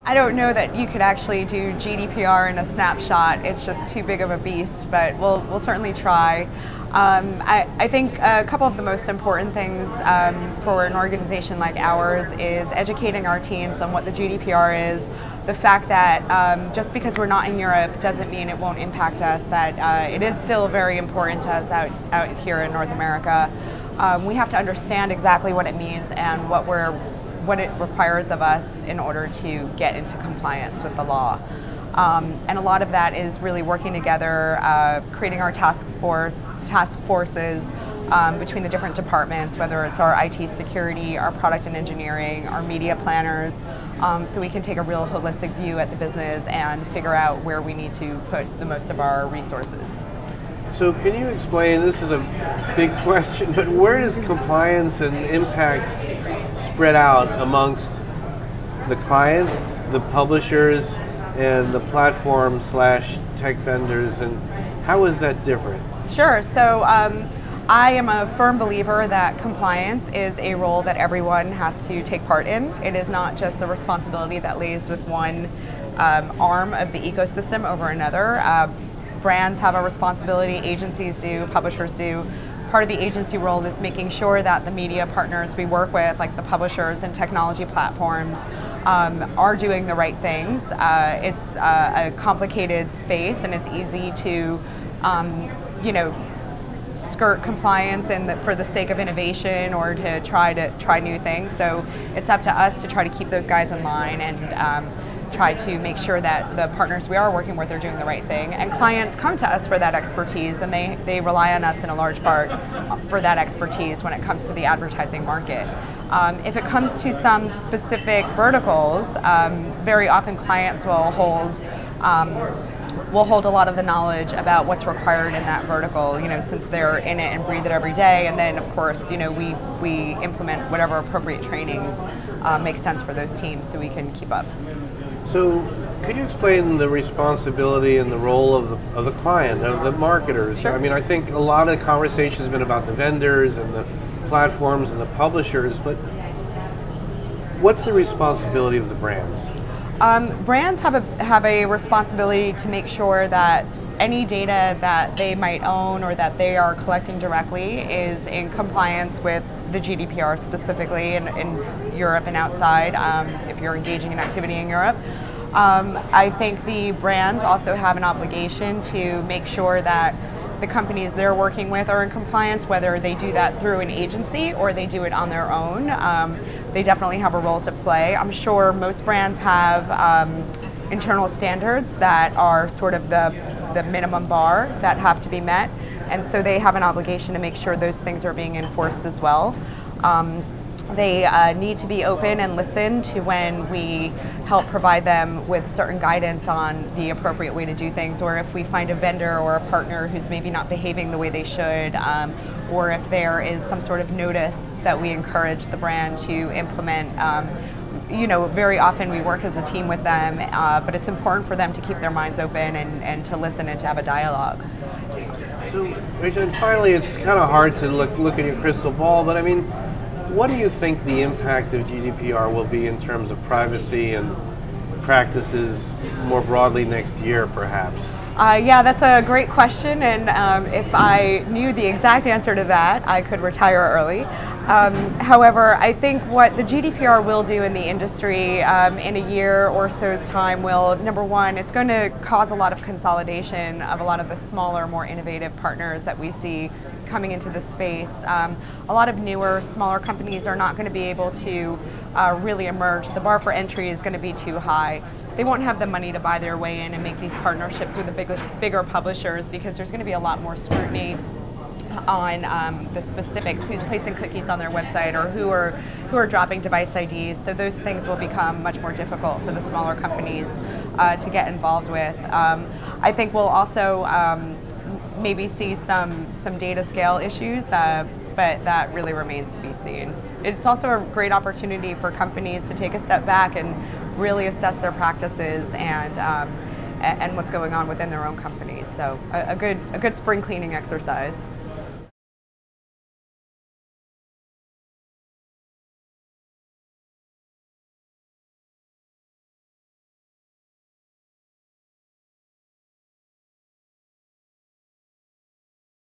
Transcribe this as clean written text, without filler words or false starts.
I don't know that you could actually do GDPR in a snapshot. It's just too big of a beast, but we'll certainly try. I think a couple of the most important things for an organization like ours is educating our teams on what the GDPR is, the fact that just because we're not in Europe doesn't mean it won't impact us, that it is still very important to us out here in North America. We have to understand exactly what it means and what it requires of us in order to get into compliance with the law. And a lot of that is really working together, creating our task forces between the different departments, whether it's our IT security, our product and engineering, our media planners, so we can take a real holistic view at the business and figure out where we need to put the most of our resources. So can you explain, this is a big question, but where does compliance and impact spread out amongst the clients, the publishers, and the platform/tech vendors, and how is that different? Sure. So I am a firm believer that compliance is a role that everyone has to take part in. It is not just a responsibility that lays with one arm of the ecosystem over another. Brands have a responsibility, agencies do, publishers do. Part of the agency role is making sure that the media partners we work with, like the publishers and technology platforms, are doing the right things. It's a complicated space, and it's easy to, skirt compliance and for the sake of innovation or to try new things. So it's up to us to try to keep those guys in line and try to make sure that the partners we are working with are doing the right thing. And clients come to us for that expertise, and they rely on us in a large part for that expertise when it comes to the advertising market. If it comes to some specific verticals, very often clients will hold a lot of the knowledge about what's required in that vertical, since they're in it and breathe it every day. And then, of course, we implement whatever appropriate trainings make sense for those teams so we can keep up. So, could you explain the responsibility and the role of the client, of the marketers? Sure. I mean, I think a lot of the conversation has been about the vendors and the platforms and the publishers, but what's the responsibility of the brands? Brands have a responsibility to make sure that any data that they might own or that they are collecting directly is in compliance with the GDPR specifically in Europe and outside, if you're engaging in activity in Europe. I think the brands also have an obligation to make sure that the companies they're working with are in compliance, whether they do that through an agency or they do it on their own. They definitely have a role to play. I'm sure most brands have internal standards that are sort of the minimum bar that have to be met, and so they have an obligation to make sure those things are being enforced as well. They need to be open and listen to when we help provide them with certain guidance on the appropriate way to do things, or if we find a vendor or a partner who's maybe not behaving the way they should, or if there is some sort of notice that we encourage the brand to implement. Very often we work as a team with them, but it's important for them to keep their minds open and to listen and to have a dialogue. So, Rachel, and finally, it's kind of hard to look in your crystal ball, but I mean, what do you think the impact of GDPR will be in terms of privacy and practices more broadly next year, perhaps? Yeah, that's a great question, and if I knew the exact answer to that, I could retire early. However, I think what the GDPR will do in the industry in a year or so's time will, number one, it's going to cause a lot of consolidation of a lot of the smaller, more innovative partners that we see coming into the space. A lot of newer, smaller companies are not going to be able to really emerge. The bar for entry is going to be too high. They won't have the money to buy their way in and make these partnerships with the bigger publishers, because there's going to be a lot more scrutiny on the specifics, who's placing cookies on their website or who are dropping device IDs. So those things will become much more difficult for the smaller companies to get involved with. I think we'll also maybe see some data scale issues, but that really remains to be seen. It's also a great opportunity for companies to take a step back and really assess their practices and what's going on within their own companies. So a good spring cleaning exercise.